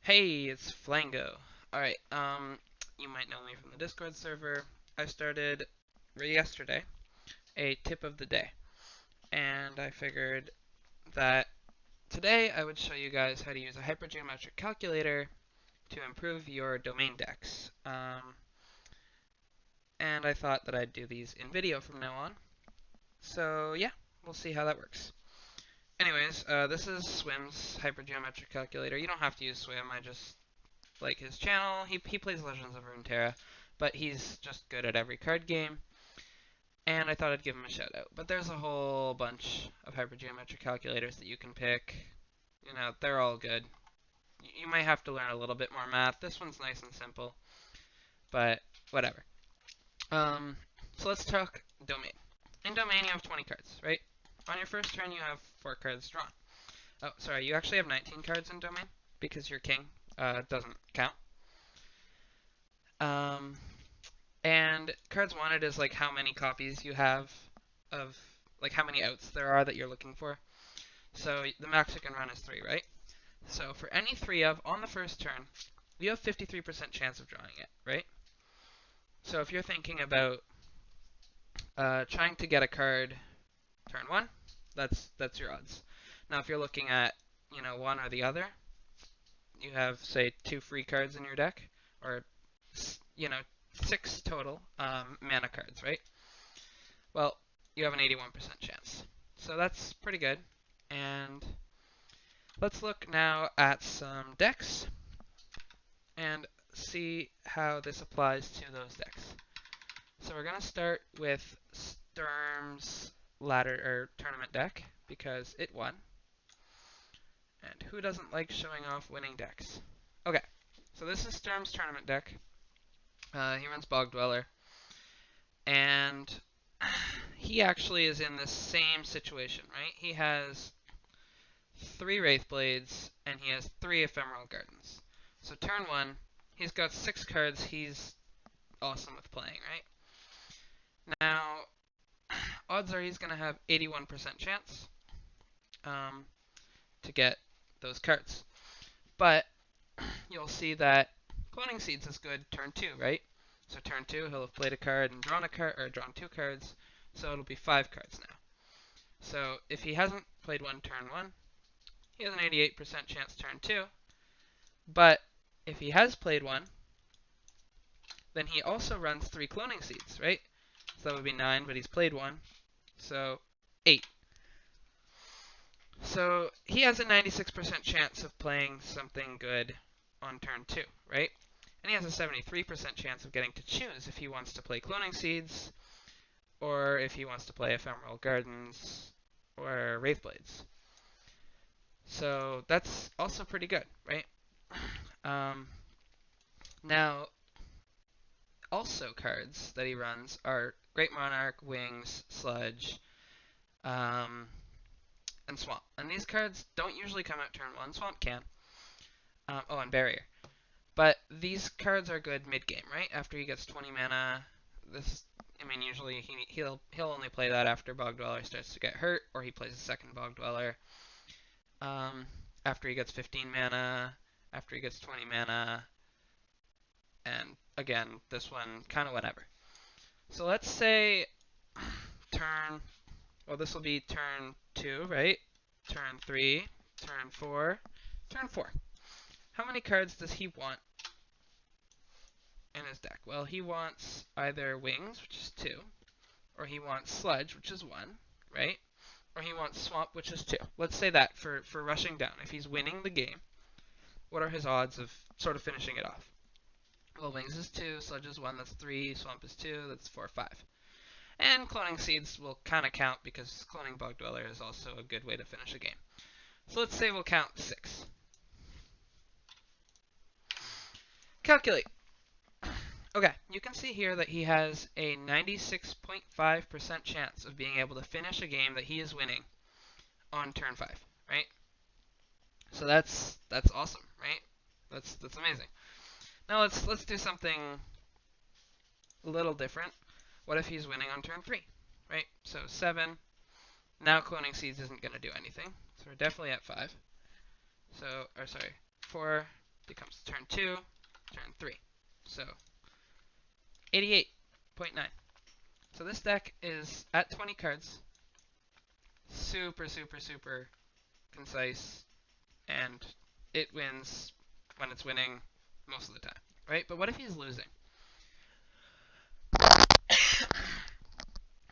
Hey, it's Flango. Alright, you might know me from the Discord server. I started yesterday a tip of the day, and I figured that today I would show you guys how to use a hypergeometric calculator to improve your domain decks. And I thought that I'd do these in video from now on. So yeah, we'll see how that works. Anyways, this is Swim's hypergeometric calculator. You don't have to use Swim, I just like his channel. He plays Legends of Runeterra, but he's just good at every card game, and I thought I'd give him a shout out. But there's a whole bunch of hypergeometric calculators that you can pick. You know, they're all good. You might have to learn a little bit more math. This one's nice and simple, but whatever. Um, so let's talk Domain. In Domain, you have 20 cards, right? On your first turn, you have 4 cards drawn. Oh, sorry, you actually have 19 cards in Domain because your king doesn't count. Um, And cards wanted is like how many copies you have of, like how many outs there are that you're looking for. So the max you can run is 3, right? So for any 3 of, on the first turn, you have 53% chance of drawing it, right? So if you're thinking about trying to get a card turn 1, that's your odds. Now if you're looking at, one or the other, you have, say, 2 free cards in your deck, or, 6 total mana cards, right? Well, you have an 81% chance. So that's pretty good. And let's look now at some decks and see how this applies to those decks. So we're going to start with Sturm's ladder or tournament deck because it won. And who doesn't like showing off winning decks? Okay, so this is Sturm's tournament deck. He runs Bog Dweller. And he actually is in the same situation, right? He has 3 Wraithblades, and he has 3 Ephemeral Gardens. So turn 1, he's got 6 cards he's awesome with playing, right? Now, odds are he's going to have 81% chance to get those cards. But you'll see that Cloning Seeds is good turn 2, right? So turn 2, he'll have played a card and drawn a card, or drawn 2 cards, so it'll be 5 cards now. So if he hasn't played one turn 1, he has an 88% chance turn 2. But if he has played one, then he also runs 3 Cloning Seeds, right? So that would be 9, but he's played one, so 8. So he has a 96% chance of playing something good on turn 2, right? And he has a 73% chance of getting to choose if he wants to play Cloning Seeds, or if he wants to play Ephemeral Gardens, or Wraithblades. So that's also pretty good, right? Now, also cards that he runs are Great Monarch, Wings, Sludge, and Swamp. And these cards don't usually come out turn 1. Swamp can. Oh, and Barrier. But these cards are good mid-game, right? After he gets 20 mana, usually he'll only play that after Bog Dweller starts to get hurt, or he plays a second Bog Dweller. After he gets 15 mana, after he gets 20 mana, and again, this one kind of whatever. So let's say this will be turn 2, right? Turn 3, turn 4, turn 4. How many cards does he want in his deck? Well, he wants either Wings, which is 2, or he wants Sludge, which is 1, right? Or he wants Swamp, which is 2. Let's say that for rushing down. If he's winning the game, what are his odds of sort of finishing it off? Well, Wings is 2, Sludge is 1, that's 3, Swamp is 2, that's 4, 5. And Cloning Seeds will kind of count because Cloning Bog Dweller is also a good way to finish a game. So let's say we'll count 6. Calculate. Okay, you can see here that he has a 96.5% chance of being able to finish a game that he is winning on turn 5, right? So that's awesome, right? That's amazing. Now let's do something a little different. What if he's winning on turn 3, right? So 7. Now Cloning Seeds isn't going to do anything. So we're definitely at 5. So, or sorry, 4, becomes turn 2, turn 3. So 88.9. So this deck is at 20 cards, super, super, super concise, and it wins when it's winning most of the time, right? But what if he's losing?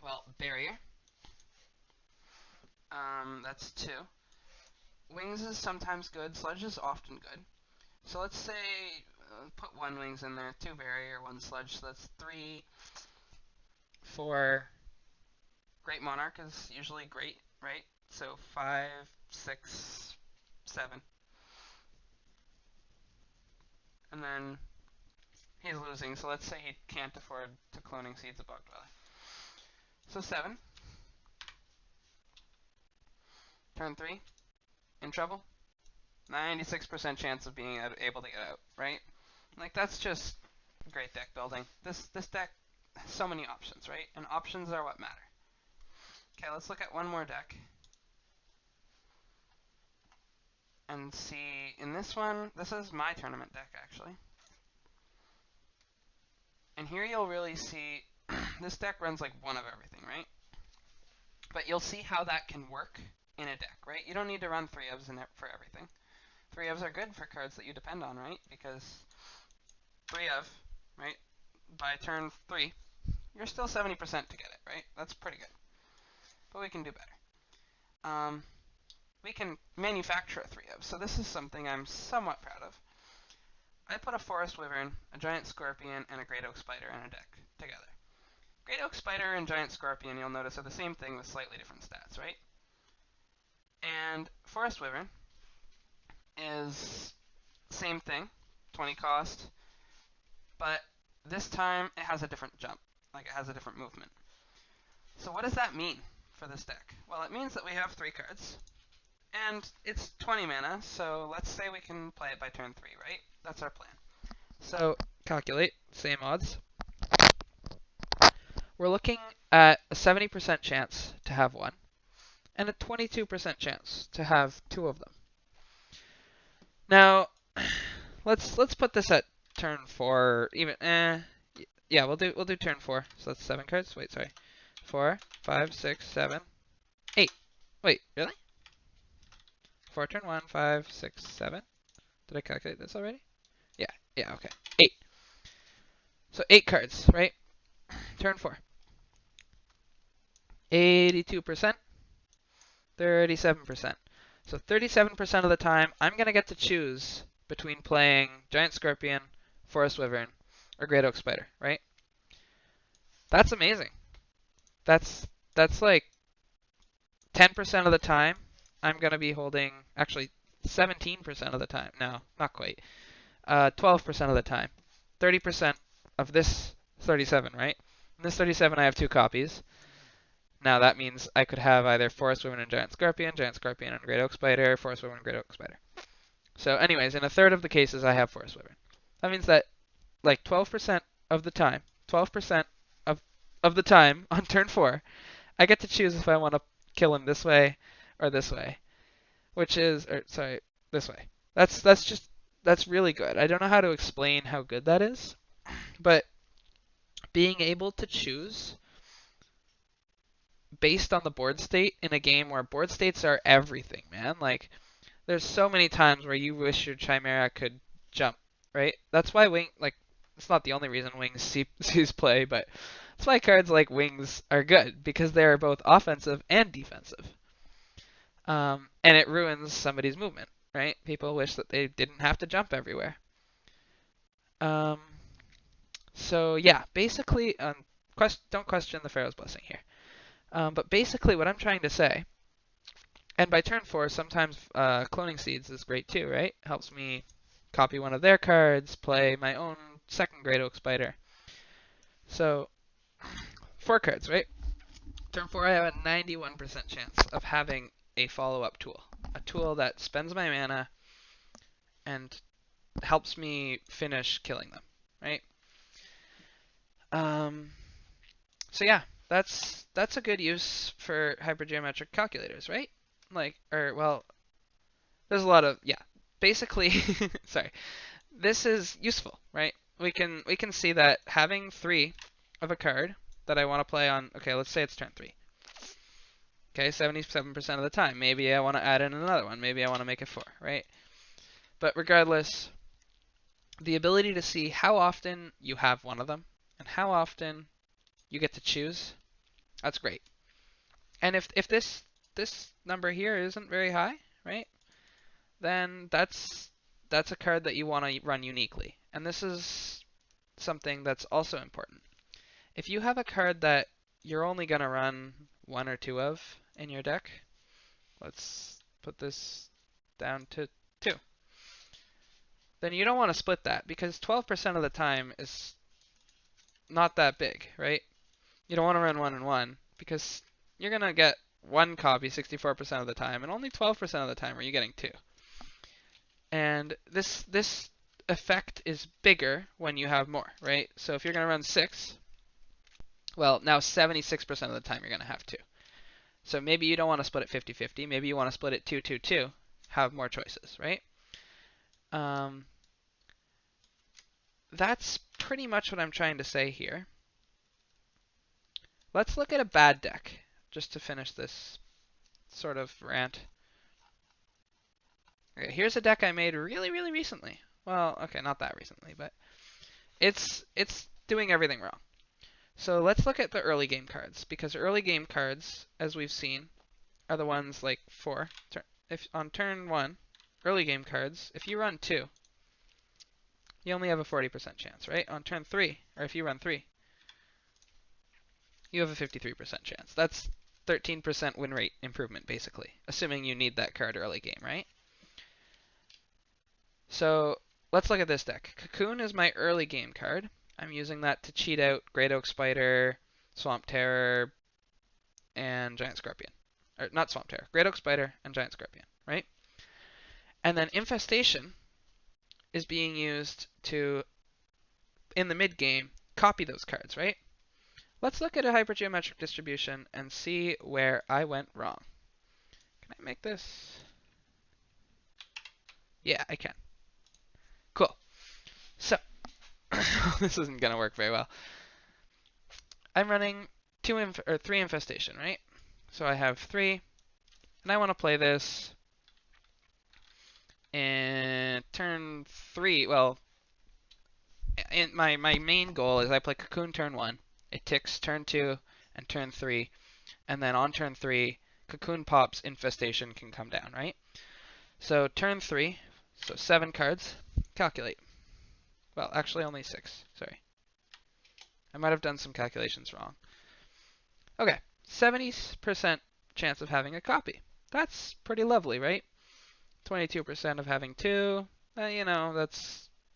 Well, barrier. That's 2. Wings is sometimes good. Sludge is often good. So let's say put 1 wings in there, 2 barrier, 1 sludge. So that's 3, 4. Great Monarch is usually great, right? So 5, 6, 7. And then he's losing, so let's say he can't afford to Cloning Seeds of Bog Dweller. So 7. Turn 3. In trouble. 96% chance of being able to get out, right? Like, that's just great deck building. This deck has so many options, right? And options are what matter. Okay, let's look at one more deck. And see, in this one, this is my tournament deck, actually. And here you'll really see, this deck runs like one of everything, right? But you'll see how that can work in a deck, right? You don't need to run 3 ofs in it for everything. 3 ofs are good for cards that you depend on, right? Because 3 of, right, by turn 3, you're still 70% to get it, right? That's pretty good. But we can do better. We can manufacture a 3 of, so this is something I'm somewhat proud of. I put a Forest Wyvern, a Giant Scorpion, and a Great Oak Spider in a deck together. Great Oak Spider and Giant Scorpion, you'll notice, are the same thing with slightly different stats, right? And Forest Wyvern is same thing, 20 cost, but this time it has a different jump, like it has a different movement. So what does that mean for this deck? Well, it means that we have 3 cards, and it's 20 mana, so let's say we can play it by turn 3, right? That's our plan. So calculate, same odds. We're looking at a 70% chance to have 1, and a 22% chance to have 2 of them. Now, let's put this at turn 4. Even yeah, we'll do turn 4. So that's 7 cards. Wait, sorry. 4, 5, 6, 7, 8. Wait, really? 4 turn 1, 5, 6, 7. Did I calculate this already? Yeah, okay. 8. So 8 cards, right? Turn 4. 82%, 37%. So 37% of the time, I'm going to get to choose between playing Giant Scorpion, Forest Wyvern, or Great Oak Spider, right? That's amazing. That's like 10% of the time, I'm going to be holding, actually 17% of the time. No, not quite. 12% of the time. 30% of this 37, right? In this 37, I have 2 copies. Now that means I could have either Forest Wyvern and Giant Scorpion and Great Oak Spider, Forest Wyvern and Great Oak Spider. So anyways, in a third of the cases, I have Forest Wyvern. That means that like 12% of the time, 12% of the time on turn 4, I get to choose if I want to kill him this way or this way, which is, this way. That's really good. I don't know how to explain how good that is, but being able to choose based on the board state in a game where board states are everything, man. Like, there's so many times where you wish your Chimera could jump, right? That's why it's not the only reason Wings sees play, but that's why cards like Wings are good, because they're both offensive and defensive. And it ruins somebody's movement, right? People wish that they didn't have to jump everywhere. So yeah, basically, don't question the Pharaoh's Blessing here. But basically what I'm trying to say, and by turn 4, sometimes Cloning Seeds is great too, right? Helps me copy one of their cards, play my own second Great Oak Spider. So, 4 cards, right? Turn 4, I have a 91% chance of having a follow-up tool. A tool that spends my mana and helps me finish killing them, right? So yeah, that's a good use for hypergeometric calculators, right? Like, well, there's a lot of, yeah. basically, sorry, this is useful, right? We can see that having 3 of a card that I want to play on, okay, let's say it's turn 3. Okay, 77% of the time. Maybe I want to add in another one. Maybe I want to make it 4, right? But regardless, the ability to see how often you have one of them and how often you get to choose, that's great. And if this number here isn't very high, right? Then that's a card that you want to run uniquely. And this is something that's also important. If you have a card that you're only going to run 1 or 2 of in your deck, let's put this down to 2. Then you don't want to split that because 12% of the time is not that big, right? You don't want to run 1 and 1 because you're going to get 1 copy 64% of the time, and only 12% of the time are you getting 2. And this effect is bigger when you have more, right? So if you're going to run 6, well, now 76% of the time you're going to have 2. So maybe you don't want to split it 50-50. Maybe you want to split it 2-2-2. Have more choices, right? That's pretty much what I'm trying to say here. Let's look at a bad deck, just to finish this sort of rant. Okay, here's a deck I made really, really recently. Well, okay, not that recently, but it's doing everything wrong. So let's look at the early game cards, because early game cards, as we've seen, are the ones like 4. If on turn 1, early game cards, if you run 2, you only have a 40% chance, right? On turn 3, or if you run 3, you have a 53% chance. That's 13% win rate improvement, basically, assuming you need that card early game, right? So let's look at this deck. Cocoon is my early game card. I'm using that to cheat out Great Oak Spider, Swamp Terror, and Giant Scorpion. Or not Swamp Terror, Great Oak Spider and Giant Scorpion, right? And then Infestation is being used to, in the mid game, copy those cards, right? Let's look at a hypergeometric distribution and see where I went wrong. Can I make this? Yeah, I can. Cool. So, this isn't going to work very well. I'm running 3 Infestation, right? So I have 3, and I want to play this in turn 3. Well, my main goal is I play Cocoon turn 1, it ticks turn 2 and turn 3, and then on turn 3, Cocoon pops, Infestation can come down, right? So turn 3, so 7 cards, calculate. Well, actually only 6, sorry. I might have done some calculations wrong. Okay, 70% chance of having a copy. That's pretty lovely, right? 22% of having 2. You know,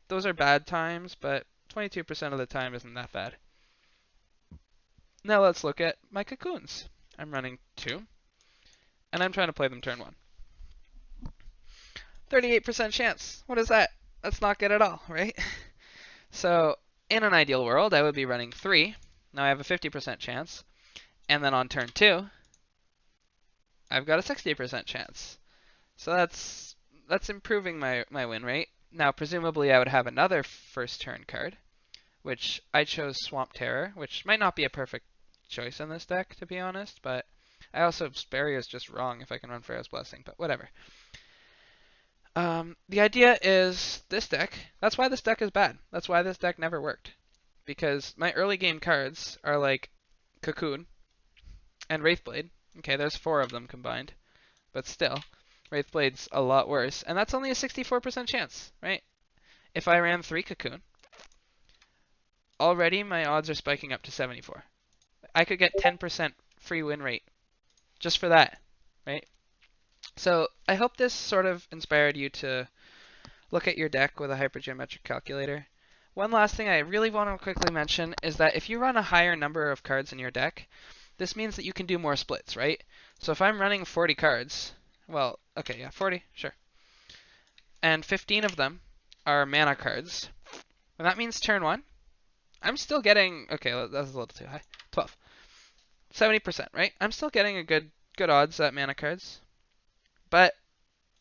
those are bad times, but 22% of the time isn't that bad. Now let's look at my Cocoons. I'm running 2, and I'm trying to play them turn 1. 38% chance. What is that? That's not good at all, right? So in an ideal world, I would be running 3. Now I have a 50% chance. And then on turn 2, I've got a 60% chance. So that's improving my win rate. Now presumably I would have another first turn card, which I chose Swamp Terror, which might not be a perfect choice in this deck, to be honest, but I also, Sparrow is just wrong if I can run Pharaoh's Blessing, but whatever. The idea is this deck, that's why this deck is bad. That's why this deck never worked. Because my early game cards are like Cocoon and Wraithblade. Okay, there's 4 of them combined, but still, Wraithblade's a lot worse, and that's only a 64% chance, right? If I ran 3 Cocoon, already my odds are spiking up to 74. I could get 10% free win rate just for that, right? So I hope this sort of inspired you to look at your deck with a hypergeometric calculator. One last thing I really want to quickly mention is that if you run a higher number of cards in your deck, this means that you can do more splits, right? So if I'm running 40 cards, well, okay, yeah, 40, sure. And 15 of them are mana cards. And that means turn 1, I'm still getting, okay, that was a little too high, 12. 70%, right? I'm still getting a good odds at mana cards. But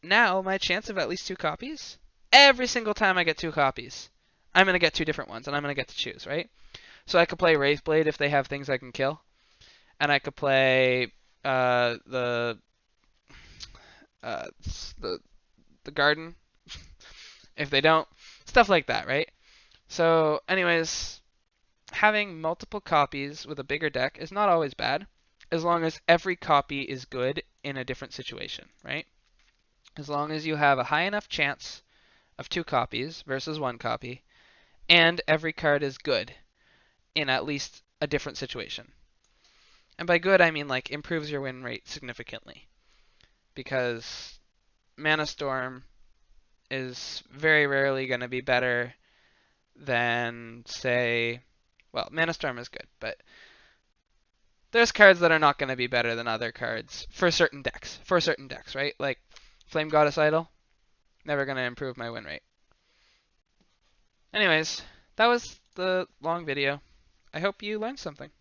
now my chance of at least 2 copies, every single time I get 2 copies, I'm going to get 2 different ones, and I'm going to get to choose, right? So I could play Wraithblade if they have things I can kill, and I could play the garden if they don't, stuff like that, right? So anyways, having multiple copies with a bigger deck is not always bad, as long as every copy is good in a different situation, right? As long as you have a high enough chance of 2 copies versus 1 copy, and every card is good in at least a different situation. And by good, I mean like improves your win rate significantly, because Mana Storm is very rarely going to be better than, say, well, Mana Storm is good, but there's cards that are not going to be better than other cards for certain decks, right? Like Flame Goddess Idol, never going to improve my win rate. Anyways, that was the long video. I hope you learned something.